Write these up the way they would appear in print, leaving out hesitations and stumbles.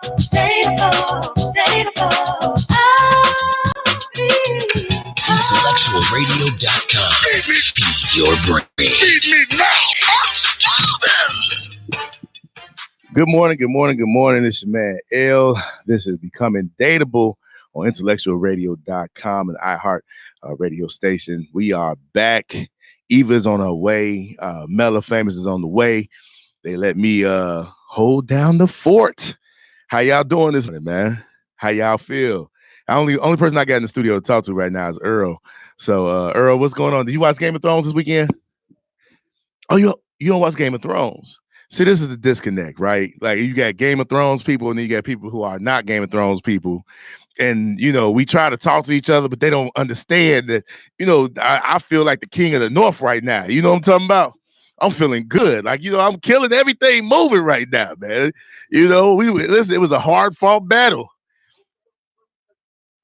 IntellectualRadio.com. Feed your brain. Feed me now. I'm starving. Good morning, good morning, good morning. It's your man, L. This is Becoming Dateable on IntellectualRadio.com and iHeart radio station. We are back. Eva's on her way. Mela Famous is on the way. They let me hold down the fort. How y'all doing this morning, man? How y'all feel? Only person I got in the studio to talk to right now is Earl. So, Earl, what's going on? Did you watch Game of Thrones this weekend? Oh, you don't watch Game of Thrones? See, this is the disconnect, right? Like, you got Game of Thrones people, and then you got people who are not Game of Thrones people. And, we try to talk to each other, but they don't understand that, I feel like the king of the North right now. You know what I'm talking about? I'm feeling good. Like, I'm killing everything moving right now, man. Listen, it was a hard fought battle.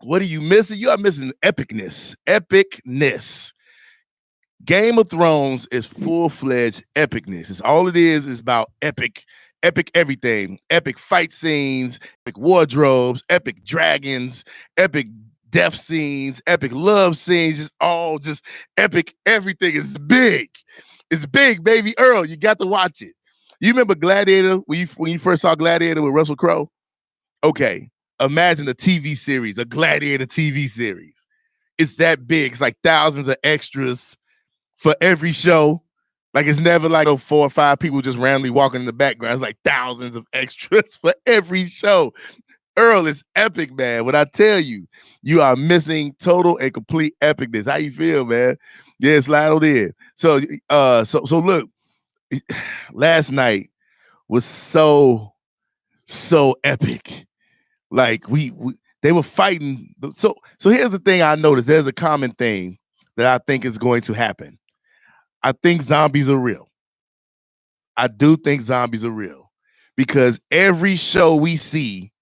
What are you missing? You are missing epicness. Epicness. Game of Thrones is full-fledged epicness. It's all it is about epic everything. Epic fight scenes, epic wardrobes, epic dragons, epic death scenes, epic love scenes, just epic everything. Is big. It's big, baby. Earl, you got to watch it. You remember Gladiator when you first saw Gladiator with Russell Crowe? Okay. Imagine a TV series, a Gladiator TV series. It's that big. It's like thousands of extras for every show. Like, it's never like 4 or 5 people just randomly walking in the background. It's like thousands of extras for every show. Earl, is epic, man. When I tell you, you are missing total and complete epicness. How you feel, man? Yeah, slide on in. So look, last night was so epic. Like, they were fighting. So here's the thing I noticed. There's a common thing that I think is going to happen. I think zombies are real. I do think zombies are real because every show we see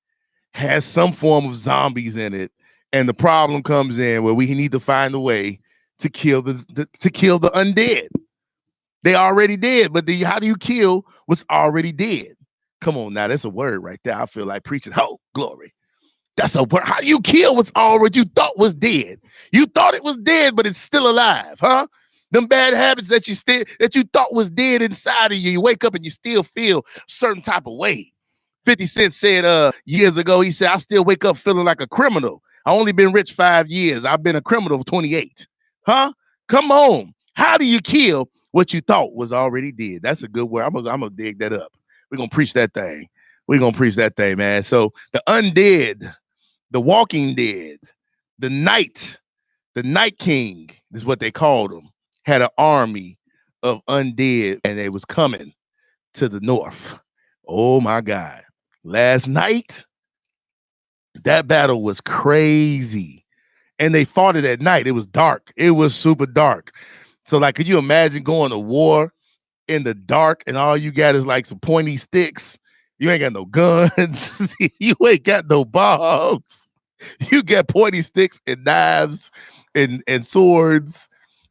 has some form of zombies in it, and the problem comes in where we need to find a way to kill the undead. They already dead, but how do you kill what's already dead? Come on now, that's a word right there. I feel like preaching. Oh, glory. That's a word. How do you kill what's already you thought was dead? You thought it was dead, but it's still alive, huh? Them bad habits that you thought was dead inside of you. You wake up and you still feel a certain type of way. 50 Cent said years ago, he said, I still wake up feeling like a criminal. I only been rich 5 years. I've been a criminal for 28. Huh? Come on. How do you kill what you thought was already dead? That's a good word. I'm gonna dig that up. We're gonna preach that thing. We're gonna preach that thing, man. So the undead, the walking dead, the night king is what they called them, had an army of undead, and they was coming to the north. Oh my God. Last night, that battle was crazy. And they fought it at night. It was dark. It was super dark. So, like, could you imagine going to war in the dark and all you got is like some pointy sticks? You ain't got no guns. You ain't got no bombs. You got pointy sticks and knives and swords.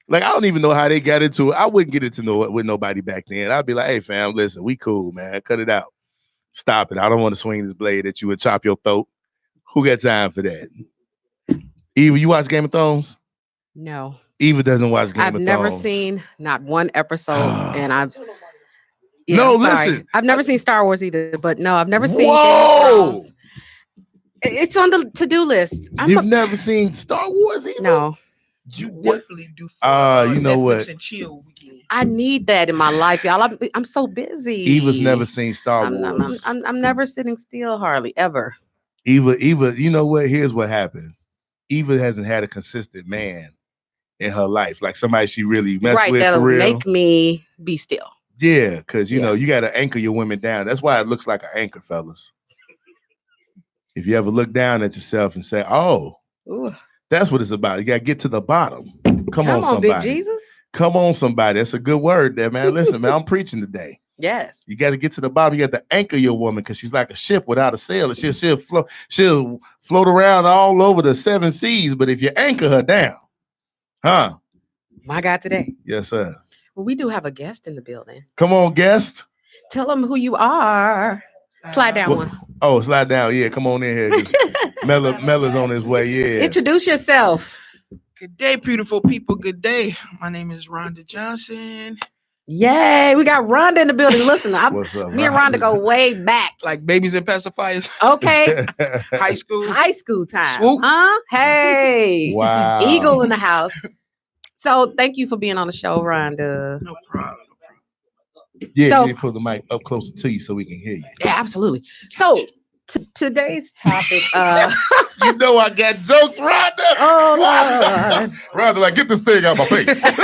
Like, I don't even know how they got into it. I wouldn't get into it with nobody back then. I'd be like, hey, fam, listen, we cool, man. Cut it out. Stop it. I don't want to swing this blade at you and chop your throat. Who got time for that? Eva, you watch Game of Thrones? No. Eva doesn't watch Game of Thrones. I've never seen not one episode, and listen. I've never seen Star Wars either, but no, I've never seen Game of Thrones. It's on the to-do list. You've never seen Star Wars either? No. You definitely do. You know Netflix what? And chill weekend. I need that in my life, y'all. I'm so busy. Eva's never seen Star Wars. I'm never sitting still, hardly ever. Eva, you know what? Here's what happened. Eva hasn't had a consistent man in her life, like somebody she really messed with. That'll for real. make me be still. Yeah, because you know you got to anchor your women down. That's why it looks like an anchor, fellas. If you ever look down at yourself and say, "Oh, ooh, that's what it's about," you got to get to the bottom. Come on, somebody. Big Jesus. Come on, somebody. That's a good word there, man. Listen, man, I'm preaching today. Yes. You got to get to the bottom. You got to anchor your woman because she's like a ship without a sail. She'll float around all over the 7 seas. But if you anchor her down, huh? My God, today. Yes, sir. Well, we do have a guest in the building. Come on, guest. Tell them who you are. Slide down Well, one. oh, slide down. Yeah, come on in here. Mella's on his way. Yeah. Introduce yourself. Good day, beautiful people. Good day. My name is Rhonda Johnson. Yay, we got Rhonda in the building. Listen, What's up, me and Rhonda go way back. Like babies and pacifiers. Okay, High school. high school time, Swoop. huh? Hey, Wow. Eagle in the house. So thank you for being on the show, Rhonda. No problem. Yeah, So- you need to put the mic up closer to you so we can hear you. Yeah, absolutely. So today's topic. You know I got jokes, Rhonda. Oh Lord. Rhonda, like, get this thing out of my face. Like,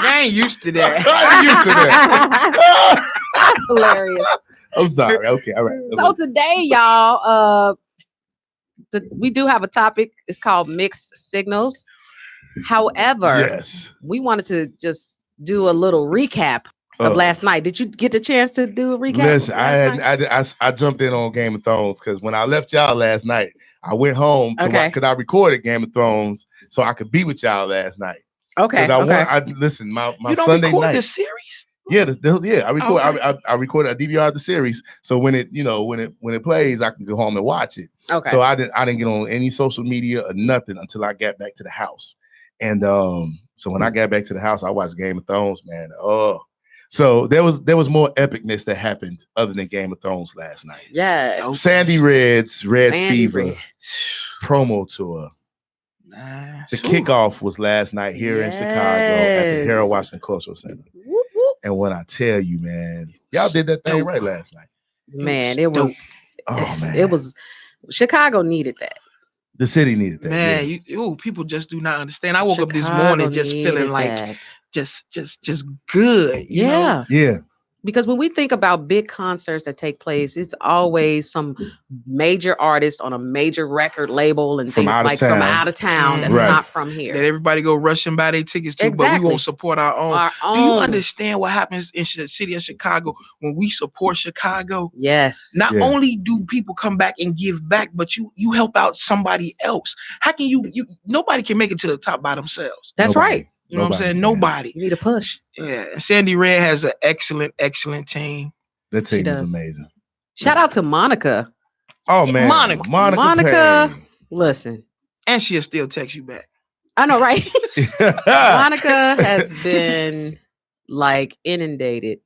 I ain't used to that. I ain't used to that. Hilarious. I'm sorry. Okay, all right. So today, y'all, we do have a topic. It's called mixed signals. However, Yes. we wanted to just do a little recap of last night. Did you get the chance to do a recap? Listen, last night? I jumped in on Game of Thrones because when I left y'all last night, I went home to Okay. because I recorded Game of Thrones so I could be with y'all last night. Okay. 'Cause Okay. listen, my You don't Sunday record night. the series? Yeah, I record. Okay. I recorded a DVR of the series, so when it plays, I can go home and watch it. Okay. So I didn't get on any social media or nothing until I got back to the house. And so when I got back to the house, I watched Game of Thrones, man. Oh, so there was more epicness that happened other than Game of Thrones last night. Yeah. Sandy Red's Red Sandy Fever Red. promo tour. Nah, The shoot. kickoff was last night here in Chicago at the Yes. Harold Washington Cultural Center. Whoop, whoop. And when I tell you, man, y'all did that thing Dope. right last night. Man, It it was was. Oh man, It was. Chicago needed that. the city needed that. Man, yeah. people just do not understand. I woke up this Chicago morning just needed feeling like that. just good. You know? Yeah. Yeah, Because when we think about big concerts that take place, it's always some major artist on a major record label and From things out of like from town. out of town that's Right. not from That here. everybody go rush and buy their tickets to, but Exactly. we won't support our own. Our Do you own. understand what happens in the city of Chicago when we support Chicago? Yes. Not Yeah. only do people come back and give back, but you help out somebody else. How can you nobody can make it to the top by themselves? That's Nobody. right. You know what I'm saying? can. Nobody. You need a push. Yeah. Sandy Red has an excellent team. That She team is does. amazing. Shout out to Monica. Oh man, Monica. Monica. Payne. Listen. And she'll still text you back. I know, right? Ah. Monica has been like inundated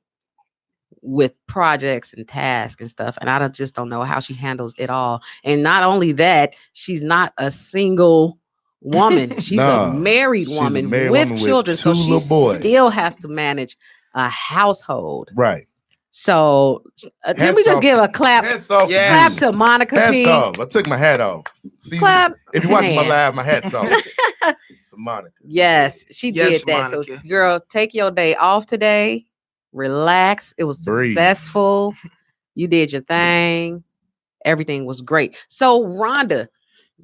with projects and tasks and stuff. And just don't know how she handles it all. And not only that, she's not a single woman. She's Nah, a married she's a woman married with woman with children. So two she little boys. still has to manage a household. Right. So can we Hats just off- give a clap? Hats off. Yes. Clap you. to Monica Hats P. off. I took my hat off. See, Clap. if you're watching my Man. live, my hat's off. It's a Monica. Yes, she Yes, did that. Monica. So, girl, take your day off today. Relax. It was Breathe. successful. You did your thing. Everything was great. So, Rhonda,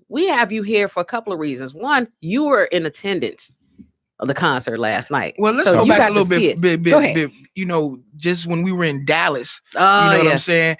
we have you here for a couple of reasons. One, you were in attendance of the concert last night. Well, let's so go you back got a little to see it. bit, Go ahead. just when we were in Dallas, Oh, you know what yeah. I'm saying?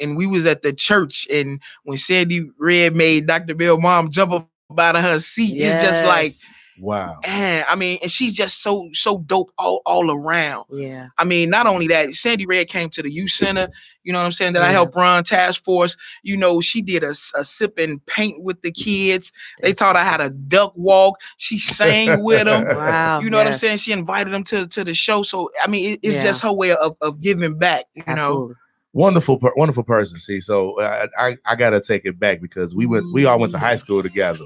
And we was at the church, and when Sandy Red made Dr. Bell mom jump up out of her seat, it's just like, Yes. Wow. man, I mean, and she's just so dope all around. Yeah. I mean, not only that, Sandy Red came to the youth center, you know what I'm saying, that I Yes. helped run task force. You know, she did a sip and paint with the kids. They taught her how to duck walk. She sang with them. Wow. You know what I'm yes. saying? She invited them to the show. So, I mean, it's Yeah. just her way of giving back, you know? Absolutely. Wonderful person. See, so I gotta take it back because we all went to high school together.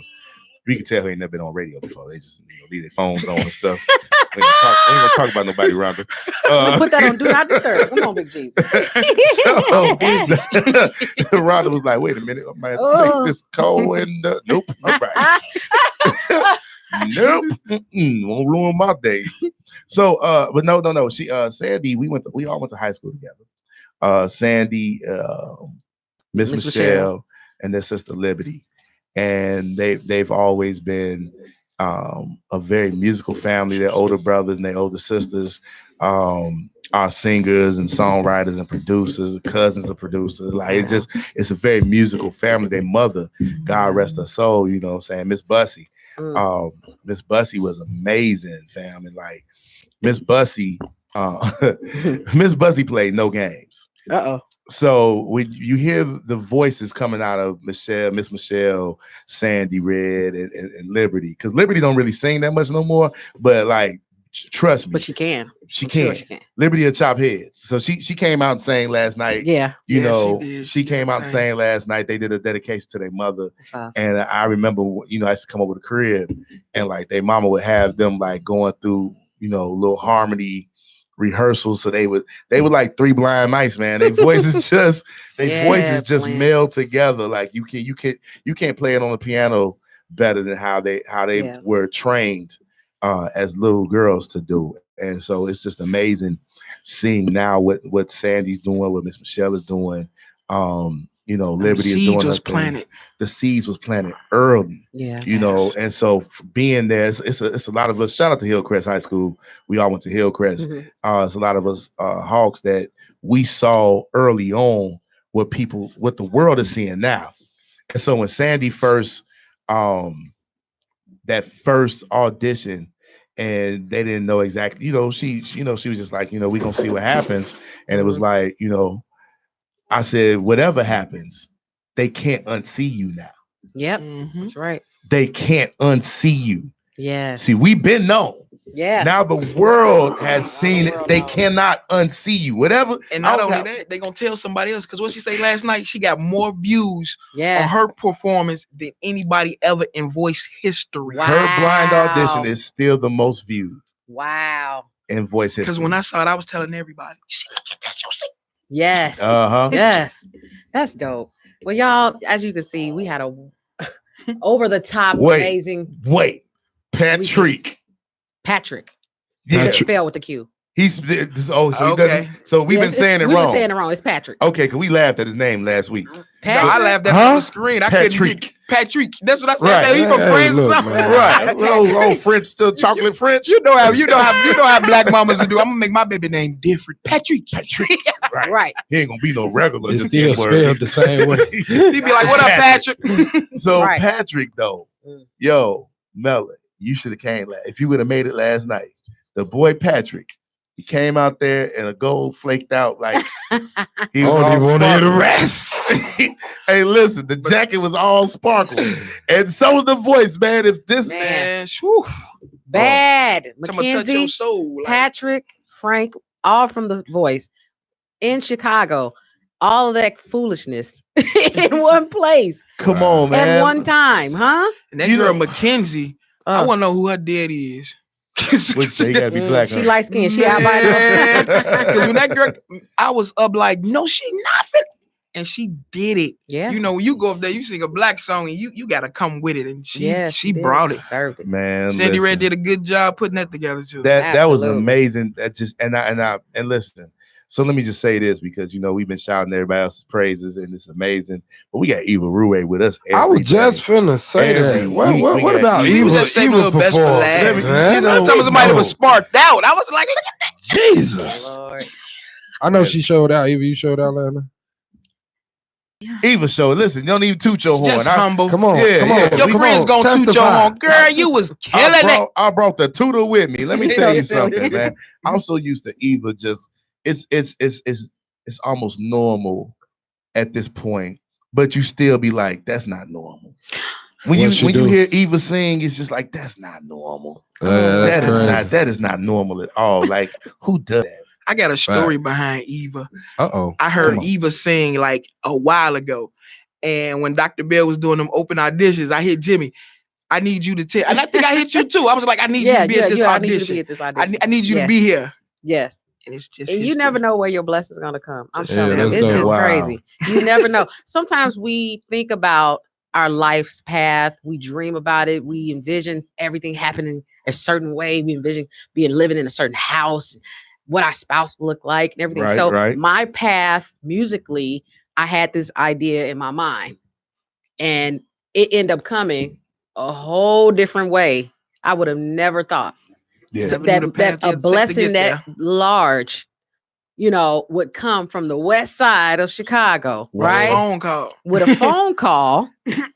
We can tell he ain't never been on radio before. They just leave their phones on and stuff. We ain't gonna talk about nobody around her. Put that on Do Not Disturb. Come on, Big Jesus. Rhonda was like, "Wait a minute, I might have to Oh. take this cold and nope, all right, nope, won't ruin my day." So, but no. She, Sandy, we all went to high school together. Sandy, Miss Miss Michelle, and their sister Liberty, and they've always been a very musical family. Their older brothers and their older sisters are singers and songwriters and producers, cousins of producers. Like it's a very musical family. Their mother, God rest her soul, you know what I'm saying, Miss Bussy. Mm. Miss Bussy was amazing, fam. And like Miss Bussy, Miss Bussy played no games. Uh-oh. So when you hear the voices coming out of Miss Michelle, Sandy Red, and Liberty, because Liberty don't really sing that much no more, but like trust me, But she can. she I'm can. sure she can. Liberty will chop heads. So she came out and sang last night. Yeah. You Yeah, know, she did. she came out and Dang. sang last night. They did a dedication to their mother. That's awesome. And I remember, I used to come over to the crib and like their mama would have them like going through, little harmony rehearsals. So they would like three blind mice, man. Their voices just blend. meld together. Like you can't play it on the piano better than how they Yeah. were trained as little girls to do. And so it's just amazing seeing now what Sandy's doing, what Miss Michelle is doing. Liberty is doing Seeds her was thing. planted. The seeds was planted early. Yeah. And so being there, it's a lot of us. Shout out to Hillcrest High School. We all went to Hillcrest. Mhm. It's a lot of us Hawks that we saw early on what the world is seeing now. And so when Sandy first, that first audition, and they didn't know exactly, she was just like, we gonna see what happens. And it was like, I said, whatever happens, they can't unsee you now. Yep. Mhm. That's right. They can't unsee you. Yeah. See, we've been known. Yeah. Now the world has seen it. They cannot unsee you. Whatever. And not only that, they're gonna tell somebody else. Because what she say last night, she got more views on her performance than anybody ever in voice history. Wow. Her blind audition is still the most viewed Wow. in voice history. Because when I saw it, I was telling everybody, "See, look at that, you see." Yes. Uh-huh. Yes. That's dope. Well, y'all, as you can see, we had a over the top amazing. Wait. Patrick. Yeah. Spell with the Q. He's he Okay. doesn't. So we've been saying it wrong. We've been saying it wrong. It's Patrick. Okay, because we laughed at his name last week. Patrick? No, I laughed at it on the screen. I couldn't get Patrick. That's what I said. Right. He from France or something. Right. Old French, still chocolate French. You know how black mamas do. I'm gonna make my baby name different. Patrick. Right. He ain't gonna be no regular. It's still spelled the same way. He be like, "What up, Patrick?" So Patrick though, yo, Melon, you should have came if you would have made it last night. The boy Patrick, he came out there and a gold flaked out like he was all want to hear the sparkling. rest. Hey, listen, the jacket was all sparkling, and so was the voice, man. If this Man, whew. Bad. Someone touch your Mackenzie, soul. Like, Patrick, Frank, all from The Voice in Chicago. All of that foolishness in one place come on, man, at one time, huh? and that girl Mackenzie, I want to know who her daddy is. Which they gotta be black. She light skinned. She albino. Because when that girl, I was up like, no, she nothing. And she did it. Yeah. You know, when you go up there, you sing a black song and you gotta come with it. And she did. brought it. She served it. Man, Sandy listen. Red did a good job putting that together too. That was Absolutely. amazing. That just and listen. So let me just say this because we've been shouting everybody else's praises and it's amazing. But we got Eva Rue with us. I was just finna say that. What about He was Eva? just saving a Eva little best for performance, last. man? I'm talking somebody was sparked out. I was like, look at that. Jesus. Lord. I know she showed out. Eva, you showed out, Lana. Eva show. Listen, you don't even toot your horn. Just humble. Come on, Yeah, come on. yeah. Your friends gonna toot your Testify. horn. Girl, you was killing it. I brought the tutor with me. Let me tell you something, man. I'm so used to Eva just it's almost normal at this point, but you still be like, that's not normal. When you hear Eva sing, it's just like that's not normal. That is not normal at all. Like who does that? I got a story behind Eva. I heard Eva sing like a while ago. And when Dr. Bell was doing them open auditions, I hit Jimmy. I need you to tell. And I think I hit you too. I was like, I need you to be at this audition. I need you to be at this audition. I need you to be here. Yes. And it's just and you never know where your blessing's gonna come. I'm telling you, it's dope. just Wow. crazy. You never know. Sometimes we think about our life's path. We dream about it. We envision everything happening a certain way. We envision living in a certain house, what our spouse will look like, and everything. Right. My path musically, I had this idea in my mind, and it ended up coming a whole different way. I would have never thought. Yeah. So that a blessing that large, would come from the west side of Chicago, right? Phone call. With a phone call.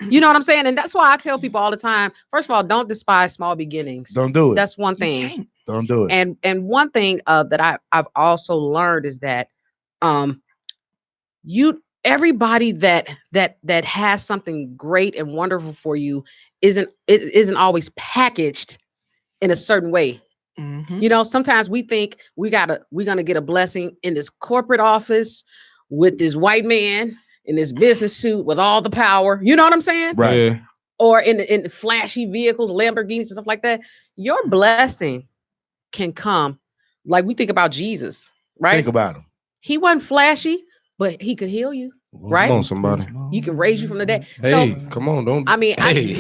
You know what I'm saying? And that's why I tell people all the time, first of all, don't despise small beginnings. Don't do it. That's one thing. Don't do it. And one thing that I've also learned is that everybody that has something great and wonderful for you isn't always packaged in a certain way. Mm-hmm. You know, sometimes we think we're gonna get a blessing in this corporate office with this white man in this business suit with all the power. You know what I'm saying? Right. Yeah. Or in the flashy vehicles, Lamborghinis and stuff like that. Your blessing can come like we think about Jesus, right? Think about him. He wasn't flashy, but he could heal you, right? Come on, somebody. He can raise you from the dead. Hey, So, come on, don't. I mean, hey.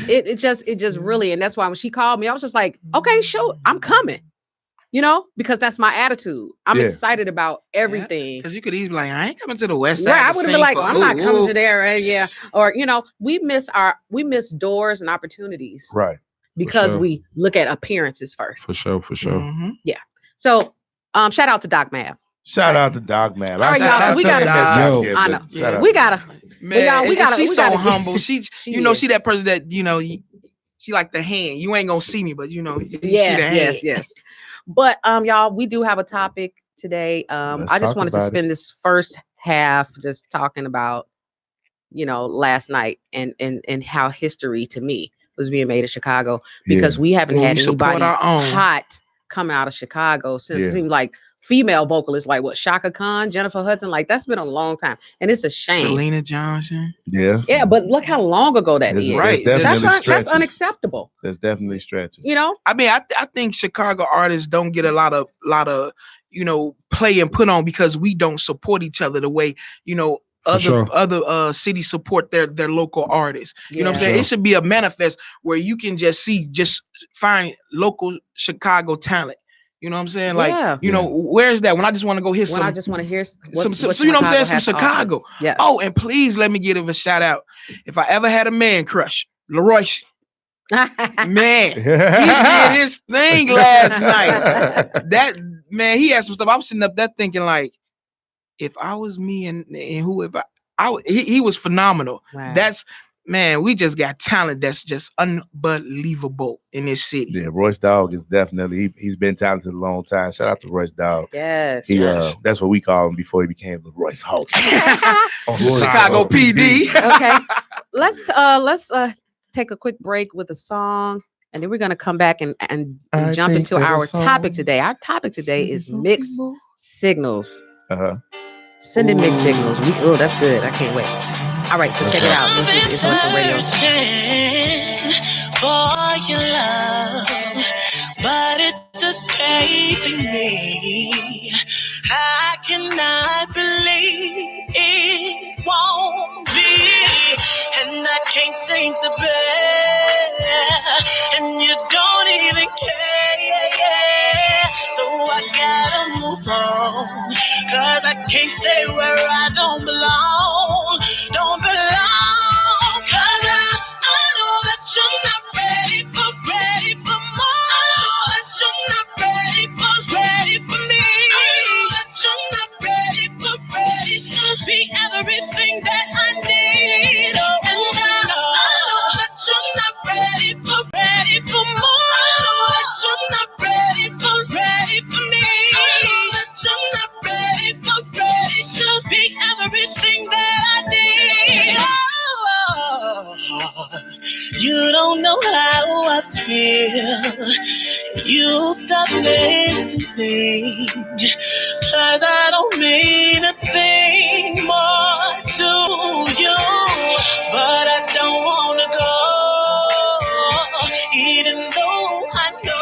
it just really, and that's why when she called me, I was just like, okay, sure, I'm coming. You know, because that's my attitude. I'm excited about everything. Because you could easily be like, I ain't coming to the West Side. Right, I would have been like, I'm not coming to there, right? Yeah. Or you know, we miss doors and opportunities, right? Because we look at appearances first. For sure. Mm-hmm. Yeah. So, shout out to Doc Mav. Shout out to Doc Mav. All right, y'all. We gotta. I know. Yeah. We gotta. Man, we gotta. She's so humble. She that person that she like the hand. You ain't gonna see me, but you see the hand. Yes. But y'all, we do have a topic today. I just wanted to spend this first half just talking about, last night and how history to me was being made in Chicago, because we haven't had anybody hot come out of Chicago since it seemed like female vocalists like Shaka Khan, Jennifer Hudson, like that's been a long time, and it's a shame. Selena Johnson. Yeah, but look how long ago that is. Right, that's unacceptable. That's definitely stretches. I mean, I think Chicago artists don't get a lot of play and put on because we don't support each other the way other cities support their local artists. You know what I'm saying? It should be a manifest where you can just find local Chicago talent. You know what I'm saying? Like, where's that? When I just want to go hear some. I just want to hear some you know what I'm saying? Some Chicago. Yeah. Oh, and please let me give a shout out. If I ever had a man crush, Leroy. Man, he did his thing last night. That man, he had some stuff. I was sitting up there thinking like, if I was me and whoever, he was phenomenal. Wow. Man, we just got talent that's just unbelievable in this city. Yeah, Royce Dogg is definitely he's been talented a long time. Shout out to Royce Dogg. Yes. That's what we call him before he became the Royce Hawk. Chicago PD. Okay. Let's take a quick break with a song, and then we're gonna come back and jump into our topic today. Our topic today is mixed signals. Send in mixed signals. That's good. I can't wait. All right, so check it out. This is Intellectual Radio. For your love, but it's escaping me. I cannot believe it won't be, and I can't seem to bear, and you don't even care. So I gotta move on, 'cause I can't stay where I don't belong. Don't belong, 'cause I know that you're not ready for more. I know that you're not ready for me. I know that you're not ready to be everything that I need. Oh, and I know that you're not ready for more. I know that you're not ready for me. I know that you're not ready to be everything that I need. Oh, you don't know how I feel. You stop listening, 'cause I don't mean a thing more to you. But I don't wanna go, even though I know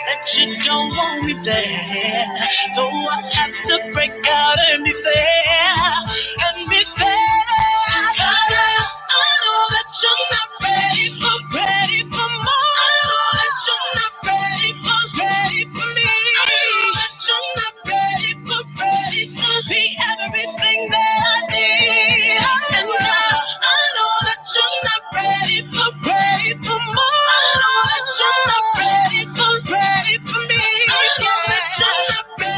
that you don't want me there. So I have to break out and be fair, and be fair. 'Cause I know that you're not ready for more. I know that you're not ready for me. I know that you're not ready to be everything that I need. And I know that you're not ready for more. I know that you're not ready for me. I know that you're not ready.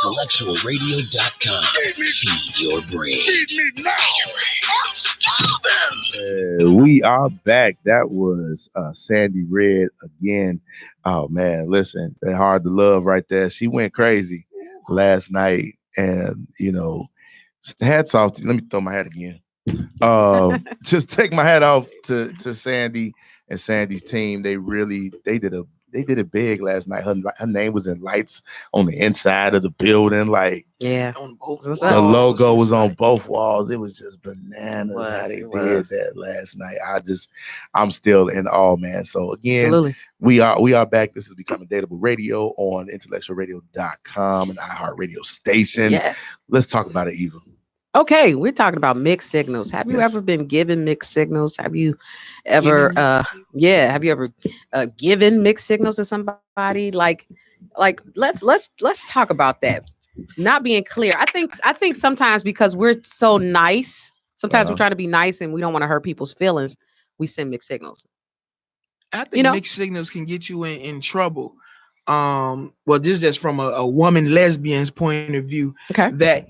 IntellectualRadio.com. Feed your brain. Feed me now. I'm starving. We are back. That was Sandy Red again. Oh man, listen, that Hard to Love right there. She went crazy last night, and hats off. Let me throw my hat again. Just take my hat off to Sandy and Sandy's team. They did it big last night. Her name was in lights on the inside of the building. Like, yeah, on both What's the up? logo was on both walls. It was just bananas how they It did was. that last night. I'm still in awe, man. So again, Absolutely. we are back. This is Becoming Dateable Radio on IntellectualRadio.com, an iHeartRadio station. Yes. Let's talk about it, Eva. Okay, we're talking about mixed signals. Have you Yes. ever been given mixed signals? Have you ever have you ever given mixed signals to somebody? Like let's talk about that. Not being clear. I think sometimes because we're so nice, sometimes we're trying to be nice and we don't want to hurt people's feelings, we send mixed signals. I think mixed signals can get you in trouble. Well, this is just from a woman lesbian's point of view. Okay. That,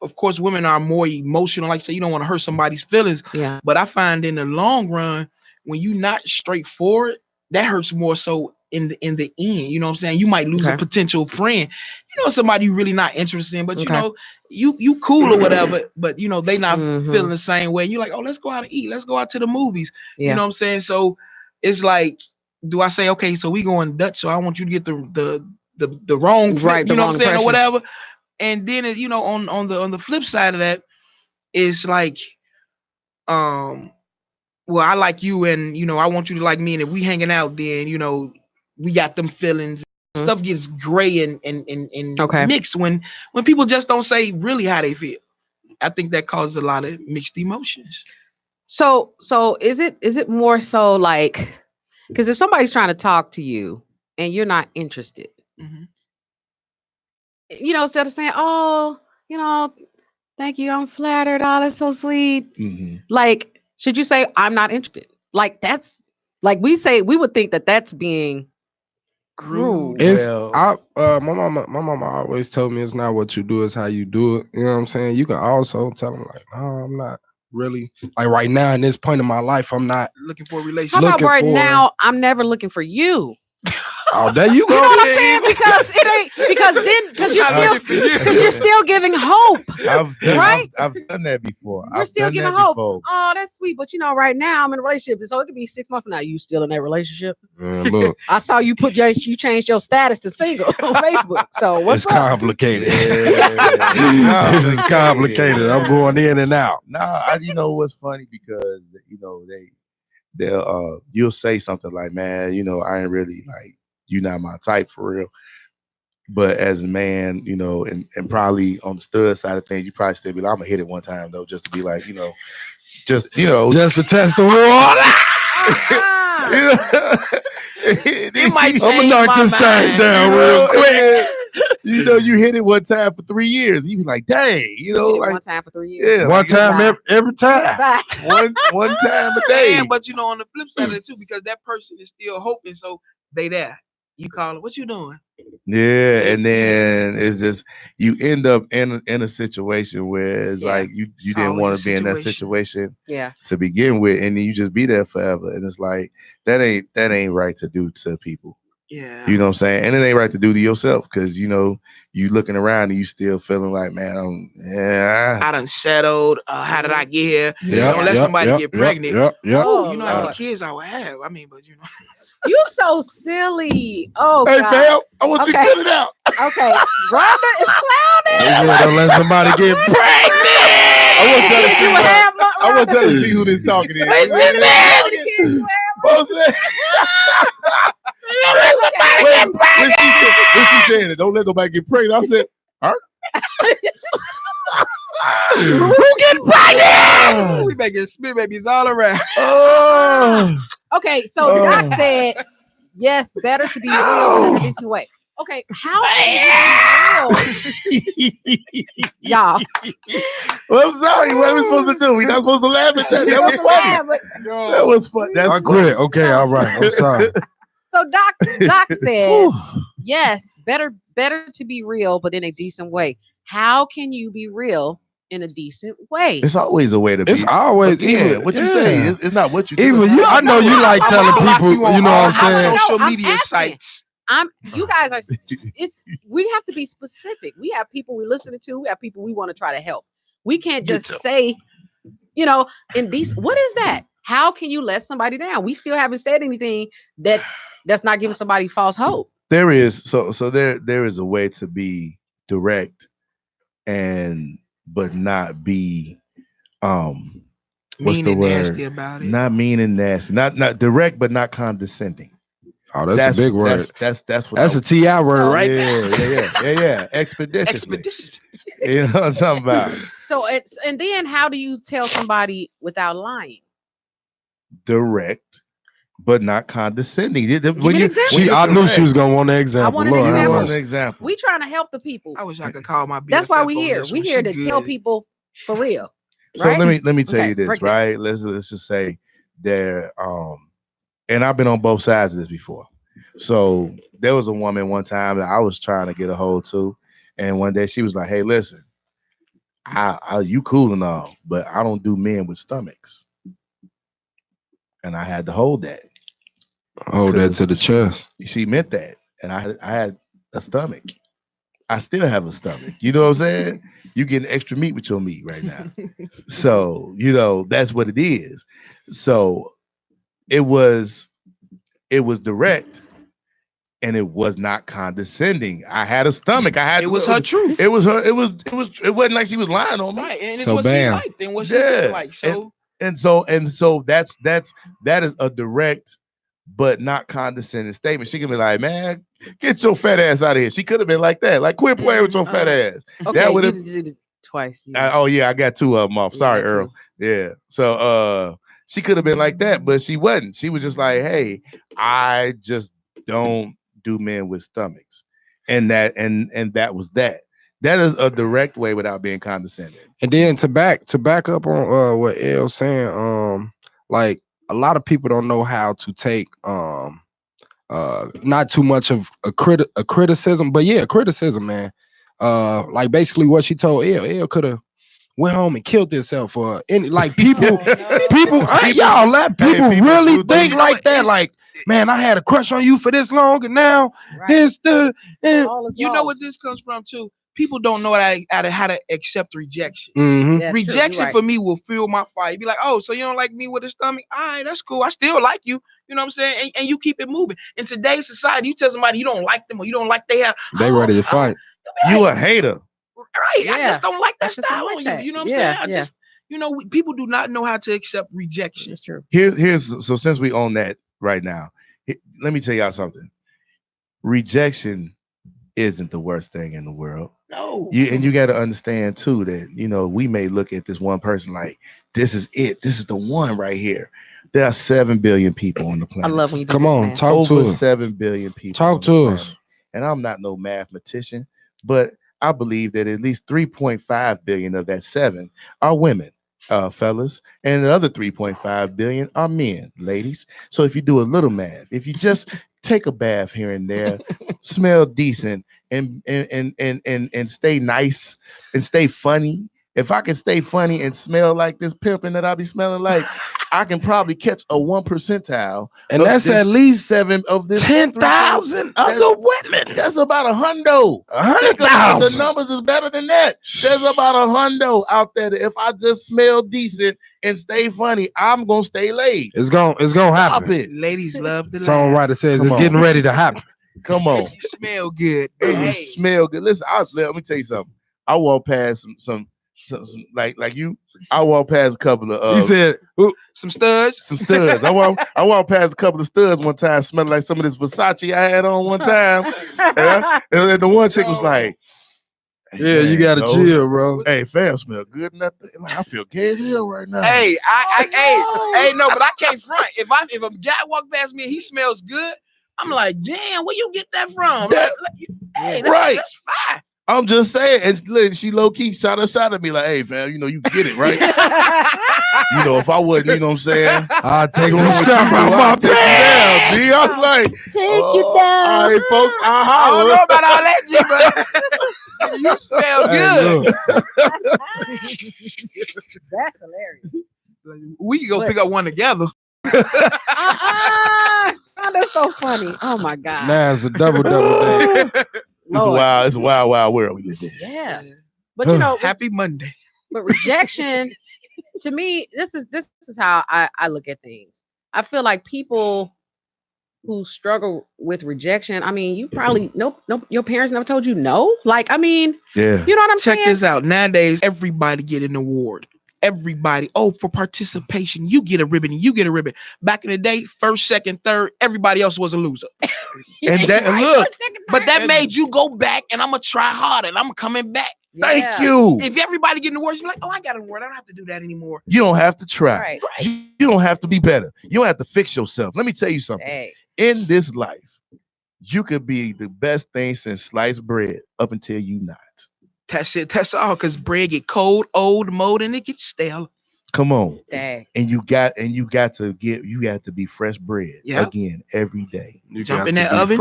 of course, women are more emotional. Like I say, you don't want to hurt somebody's feelings. Yeah. But I find in the long run, when you're not straightforward, that hurts more so in the end. You know what I'm saying? You might lose a potential friend. Somebody you really not interested in, but you cool or whatever, but they not feeling the same way. You're like, oh, let's go out and eat. Let's go out to the movies. Yeah. You know what I'm saying? So it's like, do I say, okay, so we going Dutch, so I want you to get the wrong fit, right, you know what I'm saying, impression. or whatever. And then on the flip side of that, it's like, well, I like you and I want you to like me, and if we hanging out, then we got them feelings. Stuff gets gray and mixed when people just don't say really how they feel. I think that causes a lot of mixed emotions. So is it more so like, because if somebody's trying to talk to you and you're not interested, instead of saying, oh, thank you, I'm flattered, oh, that's so sweet. Like, should you say, I'm not interested? Like, that's like we would think that that's being cruel. My mama always told me it's not what you do, it's how you do it. You know what I'm saying? You can also tell them like, no, I'm not really, like right now in this point in my life, I'm not looking for a relationship. How about right now, I'm never looking for you. Oh, there you go. You know what I'm saying? Because you're still giving hope. I've done that before. We're still giving hope. Oh, that's sweet. But right now I'm in a relationship, so it could be 6 months from now. You still in that relationship? Look, I saw you you changed your status to single on Facebook. So what's it's complicated. This is complicated. I'm going in and out. What's funny because they'll you'll say something like, man, I ain't really like, you're not my type for real. But as a man, and probably on the stud side of things, you probably still be like, I'm gonna hit it one time though, just to be like, just to test the water. I'm gonna knock this thing down real quick. You hit it one time for 3 years. You be like, dang, like one time for 3 years. Yeah, one time every time. one time a day. Yeah, but on the flip side of it too, because that person is still hoping, so they there. You call it, what you doing? Yeah, and then it's just you end up in a situation where it's like you didn't want to be in that situation to begin with, and then you just be there forever, and it's like that ain't right to do to people. Yeah, you know what I'm saying, and it ain't right to do to yourself because you looking around and you still feeling like, man, I done settled. How did I get here? Don't let somebody get pregnant. Oh, you know how many kids I would have. I mean, but you so silly. Oh, hey, God. fam, I want you to cut it out. Okay, Rhonda is clowning. Don't let somebody get pregnant. I want y'all to see who this talking is. When she said it, don't let nobody get pregnant. I said, huh? Who get pregnant? We making spit babies all around. Okay, so Doc said, yes, better to be real than to insinuate. Okay, how y'all? Well, I'm sorry. What are we supposed to do? We're not supposed to laugh at that. That was funny. That was fun. I quit. Okay, all right. I'm sorry. So Doc said, Yes, better to be real, but in a decent way. How can you be real in a decent way? It's always a way to be. It's always even what you say. It's not what you do. Even you. I know you like telling people. You know what I'm saying? Social media sites. You guys are. We have to be specific. We have people we listening to. We have people we want to try to help. We can't just say, in these. What is that? How can you let somebody down? We still haven't said anything that's not giving somebody false hope. There is there is a way to be direct but not be what's the word? Nasty about it. Not mean and nasty. Not direct but not condescending. Oh, that's a big word. That's a T.I. word, right? Yeah. Expeditiously. You know what I'm talking about? So and then how do you tell somebody without lying? Direct, but not condescending. I knew she was gonna want an example. I want an example. We trying to help the people. I wish I could call my BFF. That's why we here. We here to tell people for real. So let me tell you this, right? Let's just say there and I've been on both sides of this before. So there was a woman one time that I was trying to get a hold to, and one day she was like, "Hey, listen, you cool and all, but I don't do men with stomachs." And I had to hold that. Hold that to the chest. She meant that, and I had a stomach. I still have a stomach. You know what I'm saying? You getting extra meat with your meat right now. So that's what it is. So it was direct, and it was not condescending. I had a stomach. It was her truth. It was her. It wasn't like she was lying on me. Right, and it's what she liked and what she didn't like. So and so that is a direct but not condescending statement. She can be like, "Man, get your fat ass out of here." She could have been like that. Like, quit playing with your fat ass. Okay, that would have did it twice. I got two of them off. Sorry, Earl. Yeah. So she could have been like that, but she wasn't. She was just like, "Hey, I just don't do men with stomachs." And that was that. That is a direct way without being condescending. And then to back up on what El's saying, like a lot of people don't know how to take not too much of a criticism, but yeah, criticism, man. Like basically what she told El could have went home and killed himself for any like people y'all let people really think like that. Like, man, I had a crush on you for this long, and now you know what this comes from too. People don't know how to accept rejection. Mm-hmm. Rejection for me will fuel my fire. Be like, "Oh, so you don't like me with a stomach? All right, that's cool. I still like you." You know what I'm saying? And you keep it moving. In today's society, you tell somebody you don't like them or you don't like they ready to fight. You a hater. Right. Yeah. I just don't like that style on you. You know what I'm saying? People do not know how to accept rejection. It's true. So since we own that right now, let me tell y'all something. Rejection isn't the worst thing in the world. No. You got to understand too that, we may look at this one person like, this is it. This is the one right here. There are 7 billion people on the planet. I love when you come on, talk over to us. 7 billion people. Talk to us. And I'm not no mathematician, but I believe that at least 3.5 billion of that 7 are women, fellas, and the other 3.5 billion are men, ladies. So if you do a little math, if you just take a bath here and there, smell decent, and stay nice and stay funny. If I can stay funny and smell like this pimping that I be smelling like, I can probably catch a 1 percentile. And that's at least 7 of this 10,000 other women. That's about 100,000. 100,000. The numbers is better than that. There's about 100 out there that if I just smell decent and stay funny, I'm gonna stay laid. It's gonna happen. Stop it. Ladies love the songwriter says it's getting ready to happen. Come on. You smell good. And you smell good. Listen, let me tell you something. I walk past some like you. I walk past a couple of you said some studs. Some studs. I walk past a couple of studs one time, smelling like some of this Versace I had on one time. and the one chick was like, "Yeah, you gotta chill, bro. Hey, fam, smell good. Nothing. I feel gay as hell right now. Hey, no, but I can't front. If a guy walk past me and he smells good, I'm like, damn, where you get that from? Right. That's fine. I'm just saying, and look, she low key shot at me like, "Hey, fam, you get it right." If I wasn't, you know what I'm saying, I'll take a strap out my take you down. B, I was like, Take you down. All right, folks, I don't know about all that, G, but you smell good. That's hilarious. We can go pick up one together. That's so funny. Oh my God. Nah, it's a double day. It's a wild world we live in. Yeah. But happy Monday. But rejection, to me, this is how I look at things. I feel like people who struggle with rejection, I mean, you probably nope, your parents never told you no. Like, I mean, yeah. You know what I'm saying? Check this out. Nowadays, everybody get an award. Everybody, for participation, you get a ribbon. You get a ribbon. Back in the day, first, second, third, everybody else was a loser. That made you go back, and I'm gonna try harder, and I'm coming back. Yeah. Thank you. If everybody getting awards, you're like, I got an award. I don't have to do that anymore. You don't have to try. Right. You don't have to be better. You don't have to fix yourself. Let me tell you something. Hey. In this life, you could be the best thing since sliced bread up until you not. That's it. That's all. Because bread get cold, old, mold, and it gets stale. Come on. Dang. And you got to be fresh bread again every day. You jump in that oven.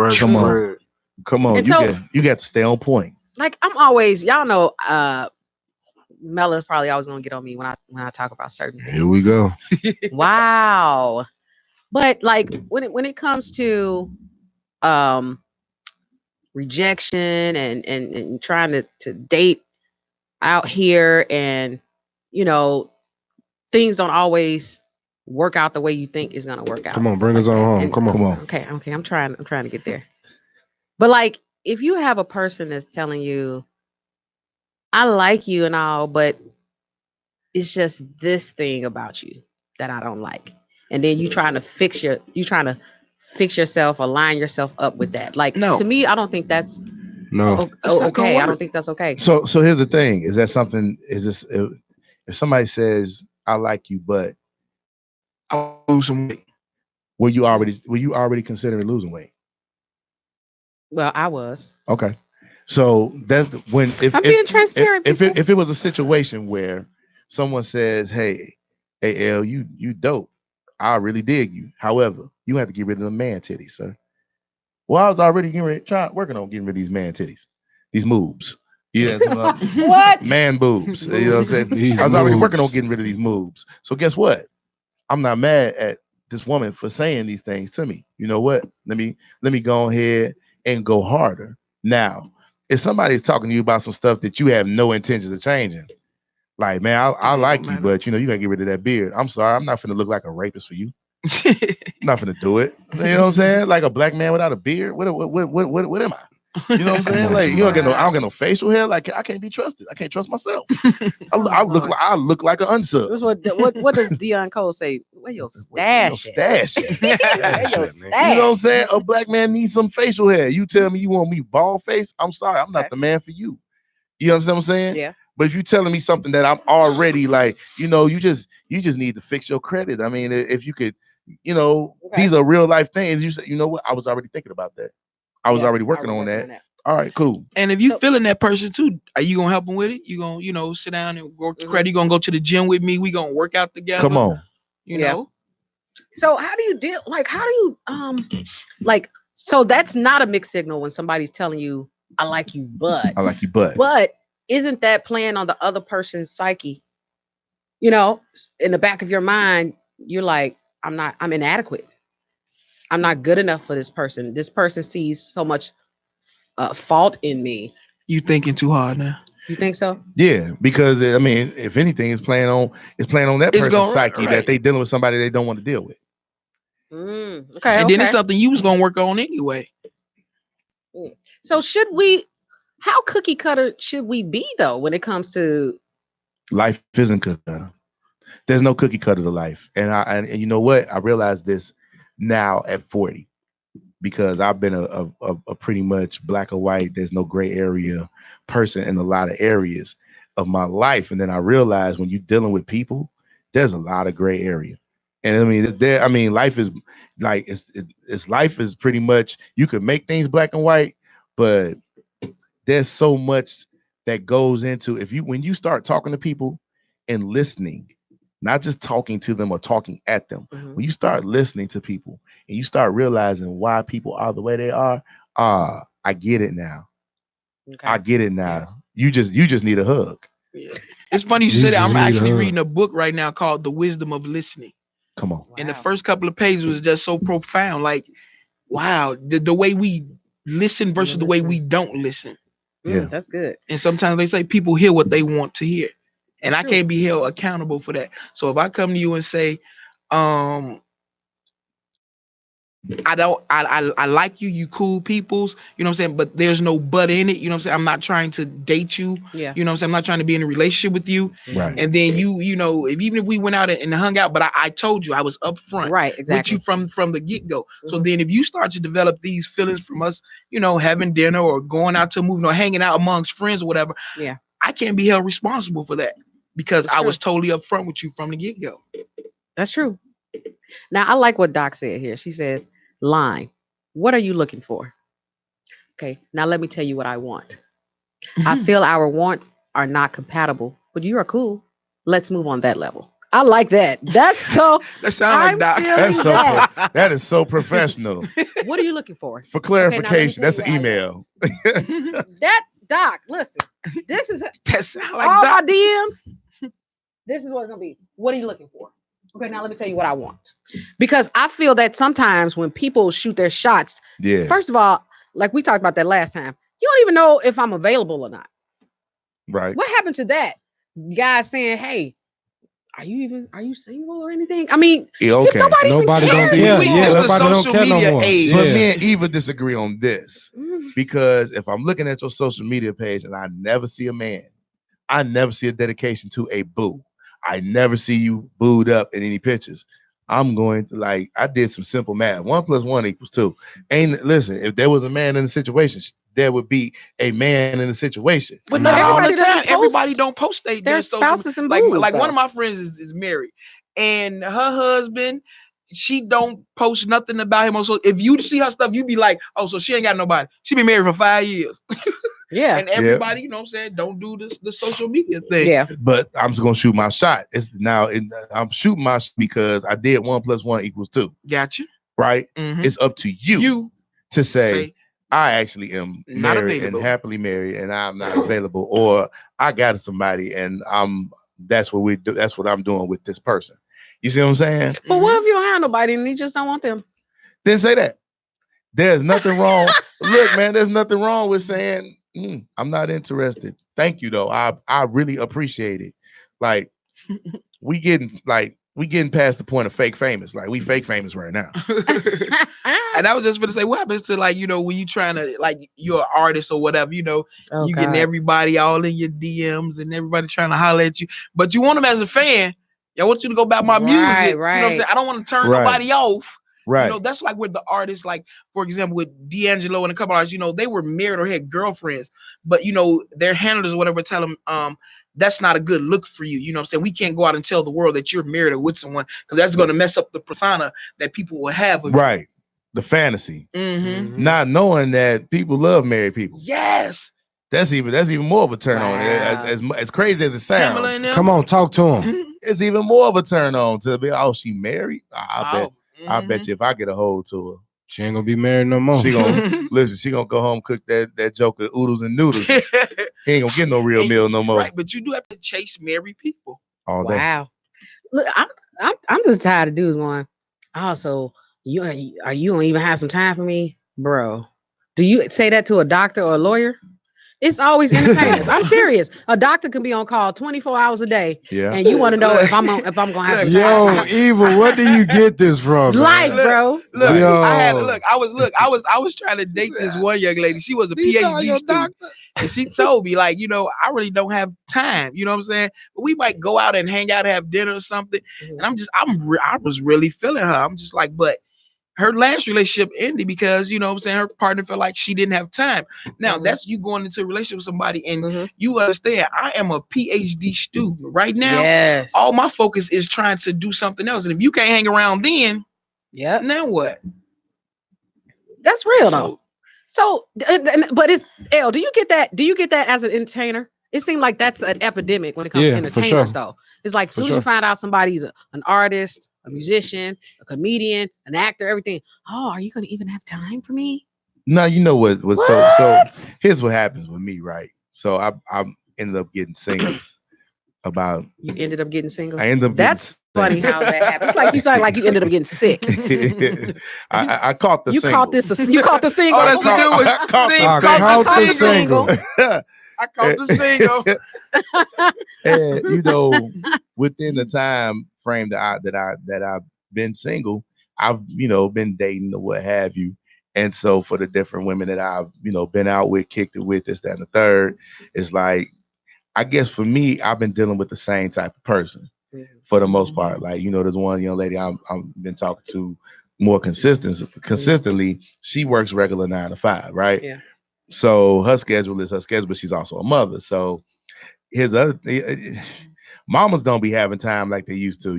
Come on. You got to stay on point. Like, I'm always, y'all know, Mella's probably always gonna get on me when I talk about certain things. Here we go. Wow. But like when it comes to rejection and trying to date out here, and things don't always work out the way you think it's gonna work out. Come on, bring us on home. Come on. Okay, I'm trying to get there. But like, if you have a person that's telling you, I like you and all, but it's just this thing about you that I don't like, and then you trying to fix yourself or line yourself up with that. Like, to me, I don't think that's okay. I don't think that's okay. So here's the thing: is that something? Is this if somebody says I like you, but I'll lose some weight? Were you already considering losing weight? Well, I was. Okay. So that's when I'm being transparent. If it was a situation where someone says, "Hey, L, you dope. I really dig you. However, you have to get rid of the man titties, sir." Well, I was already working on getting rid of these man titties, these moobs. Yeah, what? Man boobs. You know what I'm saying? I was already working on getting rid of these moobs. So guess what? I'm not mad at this woman for saying these things to me. You know what? Let me go ahead and go harder. Now, if somebody's talking to you about some stuff that you have no intentions of changing, like, man, I like you, but you gotta get rid of that beard. I'm sorry, I'm not finna look like a rapist for you. I'm not finna do it. You know what I'm saying? Like a black man without a beard. What am I? You know what I'm saying? Like, I don't get no facial hair. Like, I can't be trusted. I can't trust myself. I look like an unsub. What does Deion Cole say? Where your stash? You know what I'm saying? A black man needs some facial hair. You tell me you want me bald face? I'm sorry, I'm not the man for you. You understand what I'm saying? Yeah. But if you're telling me something that I'm already like, you just need to fix your credit. I mean, if you could, these are real life things. You say, you know what? I was already thinking about that. I was already working on that. All right, cool. And if you feeling that person too, are you gonna help them with it? You gonna, sit down and work the credit? You gonna go to the gym with me? We gonna work out together. Come on. You know. So how do you deal? Like, how do you So that's not a mixed signal when somebody's telling you, "I like you, but." But isn't that playing on the other person's psyche? In the back of your mind, you're like, I'm inadequate. I'm not good enough for this person. This person sees so much fault in me. You thinking too hard now. You think so? Yeah, because I mean, if anything, it's playing on that person's psyche that they dealing with somebody they don't want to deal with. Okay. And then it's something you was gonna work on anyway. So how cookie cutter should we be though when it comes to life? Isn't cookie cutter. There's no cookie cutter to life, and you know what? I realize this now at 40 because I've been a pretty much black or white. There's no gray area person in a lot of areas of my life, and then I realized when you're dealing with people, there's a lot of gray area. And I mean, life is like life is pretty much you could make things black and white, but there's so much that goes into when you start talking to people and listening, not just talking to them or talking at them. When you start listening to people and you start realizing why people are the way they are, I get it now. Okay. I get it now. Yeah. You just need a hug. Yeah. It's funny you say that. I'm actually reading a book right now called The Wisdom of Listening. Come on. And the first couple of pages was just so profound. Like, wow, the way we listen versus the way we don't listen. Yeah, that's good. And sometimes they say people hear what they want to hear. And I can't be held accountable for that. So if I come to you and say, I like you cool peoples, you know what I'm saying? But there's no but in it, you know what I'm saying? I'm not trying to date you. Yeah. You know what I'm saying? I'm not trying to be in a relationship with you. Right. And then you know, even if we went out and hung out, but I told you I was upfront with you from the get-go. So then if you start to develop these feelings from us, you know, having dinner or going out to a movie or hanging out amongst friends or whatever, I can't be held responsible for that because I was totally upfront with you from the get-go. That's true. Now, I like what Doc said here. She says, line, what are you looking for? Okay, now let me tell you what I want. I feel our wants are not compatible, but you are cool. Let's move on that level. I like that. That's so. That sounds like Doc. That is so professional. What are you looking for? For clarification, that's an email. That Doc, listen, this is that sound like all Doc. my DMs. This is what it's gonna be. What are you looking for? Okay, now let me tell you what I want. Because I feel that sometimes when people shoot their shots, first of all, like we talked about that last time, you don't even know if I'm available or not. Right. What happened to that? Guys saying, hey, are you single or anything? I mean, okay. Nobody don't care. It's the social media age. But me and Eva disagree on this. Because if I'm looking at your social media page and I never see a man, I never see a dedication to a boo. I never see you booed up in any pictures. I'm going to I did some simple math. 1 + 1 = 2. Listen, if there was a man in the situation, there would be a man in the situation. But not all the time. Everybody don't post their spouses and like boos, one of my friends is married, and her husband, she don't post nothing about him on social. If you see her stuff, you be like, oh, so she ain't got nobody. She been married for 5 years. Yeah. And everybody, you know what I'm saying, don't do the social media thing. Yeah. But I'm just gonna shoot my shot. I'm shooting my shot because I did 1 + 1 = 2. Gotcha. Right? It's up to you to say I actually am not married available. and happily married and I'm not available, or I got somebody and that's what we do, that's what I'm doing with this person. You see what I'm saying? But what if you don't have nobody and you just don't want them? Then say that. There's nothing wrong. Look, man, there's nothing wrong with saying I'm not interested. Thank you though. I really appreciate it. Like we getting past the point of fake famous. Like we fake famous right now. And I was just gonna say, what happens to when you trying to you're an artist or whatever, getting everybody all in your DMs and everybody trying to holler at you, but you want them as a fan. I want you to go about my music. Right. You know what I'm saying? I don't want to turn nobody off. Right. That's like with the artists, for example, with D'Angelo and a couple artists, they were married or had girlfriends, but their handlers or whatever tell them, that's not a good look for you. You know what I'm saying? We can't go out and tell the world that you're married or with someone because that's going to mess up the persona that people will have of you. Right. The fantasy. Not knowing that people love married people. Yes. That's even more of a turn on. As crazy as it sounds. Come on, talk to him. It's even more of a turn on to be, she married? I bet you if I get a hold to her, she ain't gonna be married no more. She gonna listen. She gonna go home, cook that joker oodles and noodles. He ain't gonna get no real meal no more. Right, but you do have to chase married people all day. Wow. Look, I'm just tired of dudes going. Also, you don't even have some time for me, bro. Do you say that to a doctor or a lawyer? It's always entertainers. I'm serious. A doctor can be on call 24 hours a day. Yeah. And you want to know if I'm gonna have some time. Yo, Eva, where do you get this from? Life, bro. Look, I was trying to date this one young lady. She was a PhD student. And she told me, I really don't have time. You know what I'm saying? But we might go out and hang out, have dinner or something. And I was really feeling her. I'm just like, but her last relationship ended because, you know what I'm saying, her partner felt like she didn't have time. Now, that's you going into a relationship with somebody and you understand, I am a PhD student right now. Yes. All my focus is trying to do something else. And if you can't hang around then, yeah, now what? That's real though. So, but it's L. Do you get that? Do you get that as an entertainer? It seems like that's an epidemic when it comes to entertainers, though. It's like as soon as you find out somebody's an artist, a musician, a comedian, an actor, everything. Oh, are you going to even have time for me? No, you know what? So here's what happens with me, right? So I ended up getting single. You ended up getting single. I ended up. That's funny how that happened. It's like you sound like you ended up getting sick. I caught the single. You caught the single. All that's to do was caught the single. I caught the single. And within the time frame that I've been single, I've been dating or what have you. And so for the different women that I've been out with, kicked it with, this, that, and the third, it's like, I guess for me, I've been dealing with the same type of person for the most part. Like, there's one young lady I've been talking to more consistently. She works regular 9 to 5, right? Yeah. So her schedule is her schedule, but she's also a mother. So here's the other thing. Mamas don't be having time like they used to.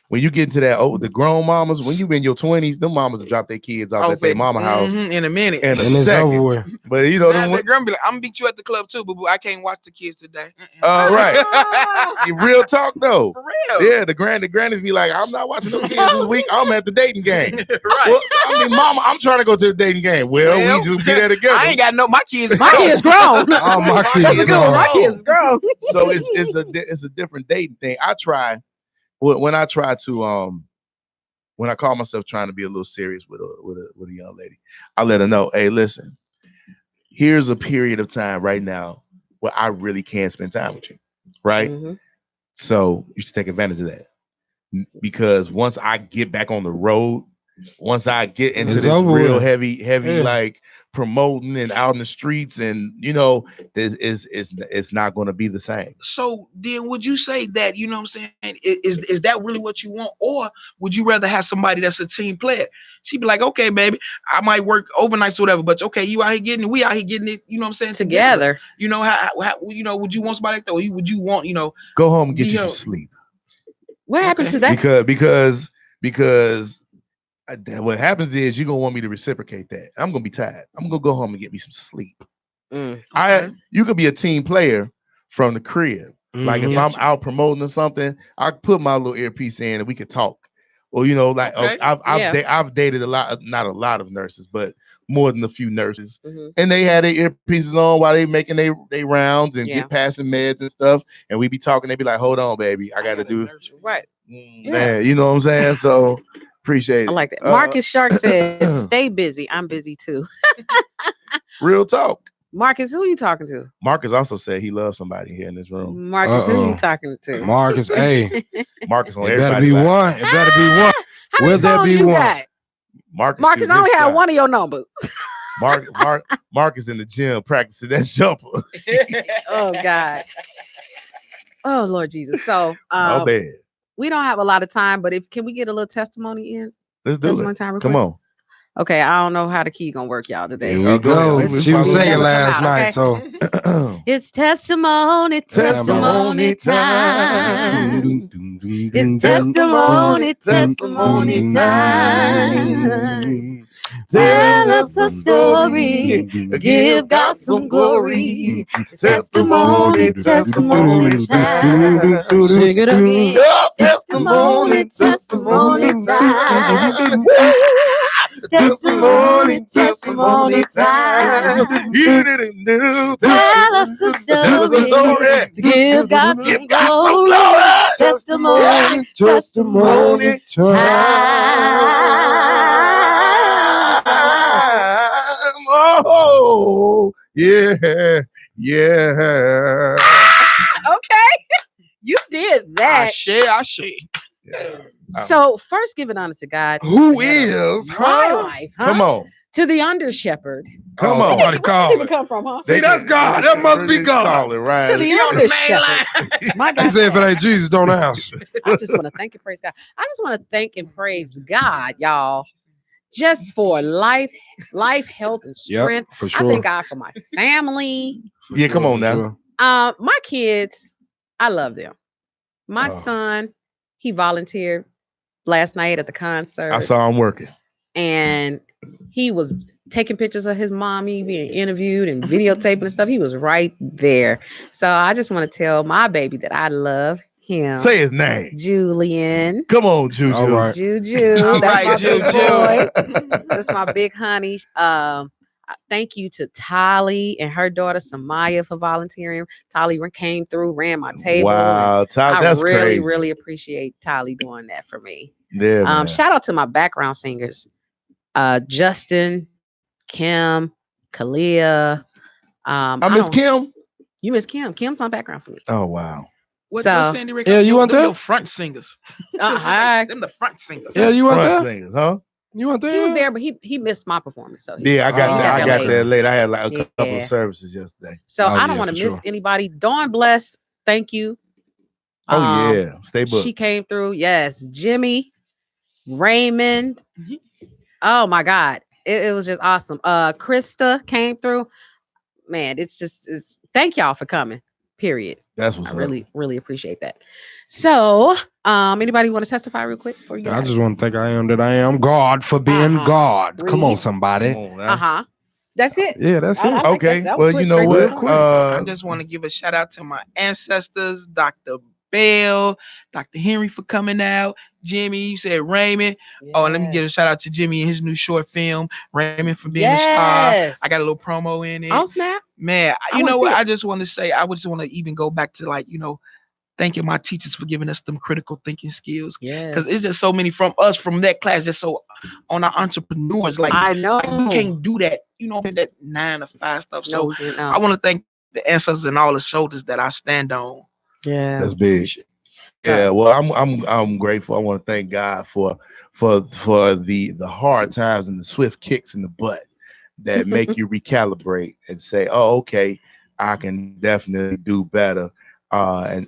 When you get into that the grown mamas, when you in your 20s, them mamas will drop their kids off at their mama house in a minute. In a second. But the girl be like, I'm gonna beat you at the club too, but I can't watch the kids today. Right. Real talk though. For real. Yeah, the grannies be like, I'm not watching those kids this week. I'm at the dating game. Right. Well, mama, I'm trying to go to the dating game. Well, we just be there together. I ain't got my kids. My kids grown. Oh, my kids grown. My kids grown. So it's a different dating thing. I try when I try to when I call myself trying to be a little serious with a young lady, I let her know, hey, listen, here's a period of time right now where I really can't spend time with you, right? Mm-hmm. So you should take advantage of that, because once I get back on the road, once I get into this real heavy like promoting and out in the streets, and it's not going to be the same. So then would you say that, what I'm saying, is that really what you want, or would you rather have somebody that's a team player? She'd be like, okay, baby, I might work overnights or whatever, but okay, you out here getting it, we out here getting it, what I'm saying, together. How would you want somebody like that, or would you want, go home and get you some sleep? What happened to that? Because what happens is you're gonna want me to reciprocate that. I'm gonna be tired. I'm gonna go home and get me some sleep. Okay. You could be a team player from the crib. Like if I'm out promoting or something, I put my little earpiece in and we could talk. Or I've dated not a lot of nurses, but more than a few nurses, and they had their earpieces on while they making they rounds and get passing meds and stuff. And we be talking. They be like, "Hold on, baby, I got to do right." Man, you know what I'm saying? So. Appreciate it. I like that. Marcus Shark says, stay busy. I'm busy too. Real talk. Marcus, who are you talking to? Marcus also said he loves somebody here in this room. Marcus, who are you talking to? Marcus, hey. Marcus on it everybody. It better be one. How many phones you got? Marcus, I only have one of your numbers. Marcus in the gym practicing that jumper. Oh, God. Oh, Lord Jesus. So, oh, bad. We don't have a lot of time, but can we get a little testimony in? Let's do it. Come on. Okay, I don't know how the key gonna work, y'all, today. Here we go. She was singing last night, so it's testimony time. It's testimony time. Tell us a story, give God some glory. Testimony time. Sing it again. Testimony time. Testimony time. You didn't do. Tell us a story to give God some glory. Testimony time. Oh, yeah. Okay, you did that. I share. Yeah. So first, give it honor to God, who is my life. Huh? Come on. To the under shepherd. Come on. Where did it come from, huh? See, that's God. That must be God. Right. To the under shepherd. My God. He said, if it ain't Jesus, don't ask. I just want to thank and praise God. I just want to thank and praise God, y'all, just for life, health, and strength. Yep, for sure. I thank God for my family. Yeah, come on now. My kids, I love them. My son, he volunteered last night at the concert. I saw him working. And he was taking pictures of his mommy being interviewed and videotaping and stuff. He was right there. So I just want to tell my baby that I love him. Say his name. Julian. Come on, Juju. All right. Juju. All That's right, my big Juju. boy. That's my big honey. Thank you to Tali and her daughter Samaya for volunteering. Tali came through, ran my table. Wow, I that's really, crazy. really appreciate Tali doing that for me. Yeah, man. Shout out to my background singers, Justin, Kim, Kalia. I miss Kim. You miss Kim. Kim's on background for me. Oh wow. What So- Sandy Rick? Yeah, you want them that? your front singers. Hi. Them the front singers. Yeah, you want Front that? singers, huh? You want that? He was there, but he missed my performance. So Yeah, I got Oh, that. I got late. that late. I had like a couple Yeah. of services yesterday. So Oh, I don't yeah, want to for miss sure. anybody. Dawn Bless, thank you. Oh yeah, stay booked. She came through. Yes, Jimmy, Raymond. Oh my God, it was just awesome. Krista came through. Man, it's thank y'all for coming. Period. That's what's I up. really, really appreciate that. So, anybody want to testify real quick before you get I out just want to thank I am that I am God for being Uh-huh. God. Come on, Read. somebody. Come on now. Uh-huh. That's it. Yeah, that's I it. like Okay. that. That was Well, quick, you know straight to the what? point. I just want to give a shout out to my ancestors, Dr. Bell, Dr. Henry for coming out, Jimmy, you said Raymond. Oh, and let me give a shout out to Jimmy and his new short film, Raymond for being a star. Yes. I got a little promo in it. Oh snap. Man, I you wanna know see what? it. I just want to say, I just want to even go back to like, thanking my teachers for giving us them critical thinking skills. Yes. Because it's just so many from that class, just so on our entrepreneurs. Like, I know. like we can't do that, that 9 to 5 stuff. No, So we can't. I want to thank the ancestors and all the shoulders that I stand on. Yeah. That's big. Yeah, well, I'm grateful. I want to thank God for the hard times and the swift kicks in the butt that make you recalibrate and say, oh, okay, I can definitely do better, and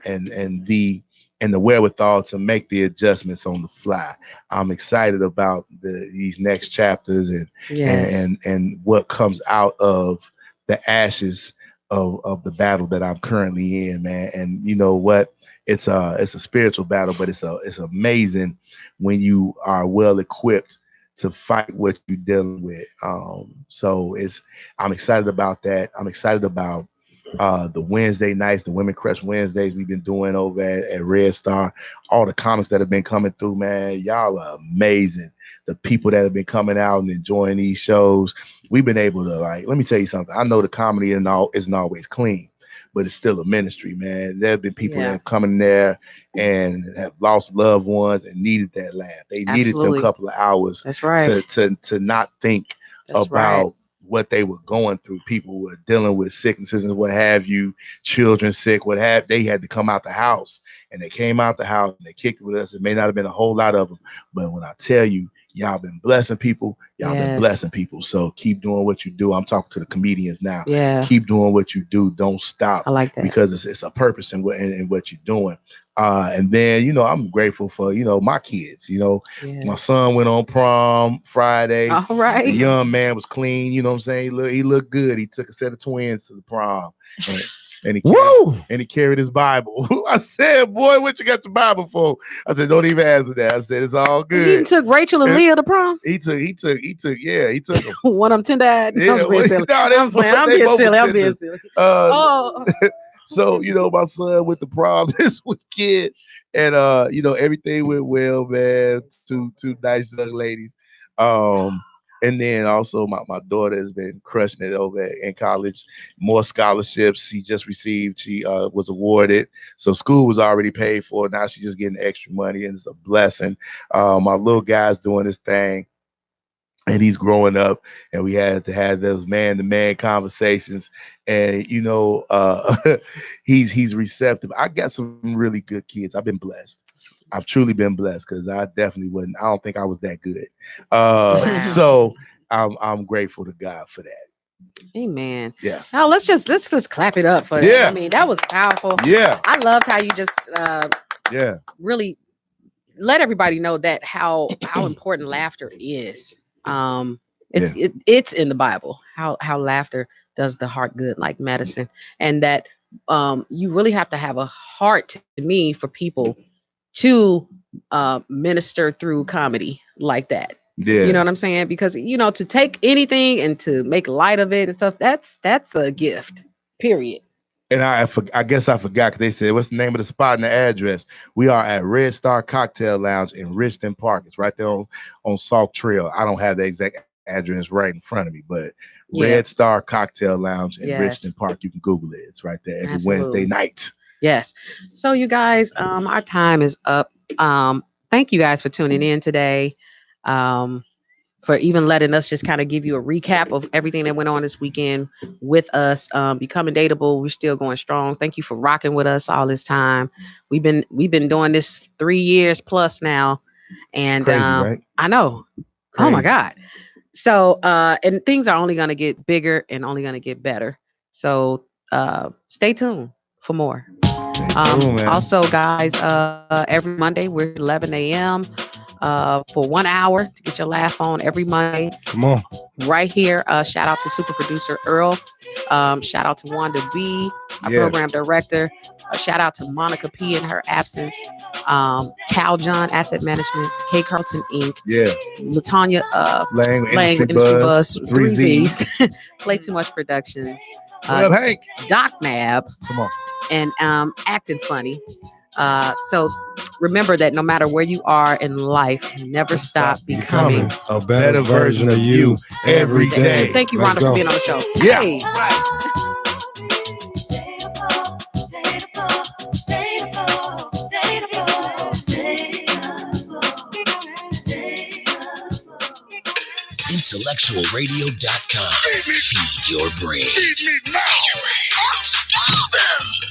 the wherewithal to make the adjustments on the fly. I'm excited about these next chapters and what comes out of the ashes of the battle that I'm currently in, man. And you know what? It's a spiritual battle, but it's amazing when you are well equipped to fight what you're dealing with. So I'm excited about that. I'm excited about the Wednesday nights, the Women Crush Wednesdays we've been doing over at Red Star. All the comics that have been coming through, man, y'all are amazing. The people that have been coming out and enjoying these shows, we've been able to, like, let me tell you something. I know the comedy isn't always clean, but it's still a ministry, man. There have been people that have come in there and have lost loved ones and needed that laugh. They needed them couple of hours. That's right. To not think about what they were going through. People were dealing with sicknesses and what have you, children sick, they had to come out the house, and they came out the house and they kicked it with us. It may not have been a whole lot of them, but when I tell you, y'all been blessing people, been blessing people. So keep doing what you do. I'm talking to the comedians now. Yeah. Keep doing what you do. Don't stop. I like that. Because it's a purpose in what you're doing. And then, I'm grateful for, my kids. My son went on prom Friday. All right. The young man was clean. You know what I'm saying? He looked good. He took a set of twins to the prom. And he carried his Bible. I said, boy, what you got your Bible for? I said, don't even answer that. I said, it's all good. He took Rachel and Leah to prom? He took them. One of them tender-eyed. Yeah, I'm being silly. I'm being silly. So, my son went to prom this weekend, and everything went well, man. Two nice young ladies. And then also my daughter has been crushing it over in college. More scholarships she just received. She was awarded. So school was already paid for. Now she's just getting extra money, and it's a blessing. My little guy's doing his thing, and he's growing up, and we had to have those man-to-man conversations. And he's receptive. I got some really good kids. I've been blessed. I've truly been blessed, because I definitely wasn't. I don't think I was that good. So I'm grateful to God for that. Amen. Yeah. Now let's just clap it up for that. I mean, that was powerful. Yeah. I loved how you just really let everybody know that how important laughter is. It's in the Bible how laughter does the heart good like medicine, and that you really have to have a heart, to me, for people to minister through comedy like that. Yeah. You know what I'm saying? Because to take anything and to make light of it and stuff, that's a gift. Period. And I guess I forgot, because they said, what's the name of the spot and the address? We are at Red Star Cocktail Lounge in Richton Park. It's right there on Salk Trail. I don't have the exact address right in front of me, but Red Star Cocktail Lounge in Richton Park. You can Google it. It's right there every Wednesday night. Yes. So you guys, our time is up. Thank you guys for tuning in today. For even letting us just kind of give you a recap of everything that went on this weekend with us. Becoming Dateable, we're still going strong. Thank you for rocking with us all this time. We've been doing this 3 years plus now, and crazy, right? I know. Crazy. Oh my God! So and things are only going to get bigger and only going to get better. So stay tuned for more. Also, guys, every Monday we're 11 a.m. For 1 hour to get your laugh on every Monday. Come on. Right here. Shout out to super producer Earl. Shout out to Wanda B, our program director. Shout out to Monica P in her absence. Cal John Asset Management. K Carlton Inc. Yeah. Latanya Lang Industry Buzz. 3Z's. Play Too Much Productions. What up, Hank? Doc Mab. Come on. And Acting Funny. So remember that no matter where you are in life, never stop becoming a better version of you every day. Thank you, Rhonda, for being on the show. Yeah. Hey. IntellectualRadio.com. Feed your brain. Feed me now. I'm starving.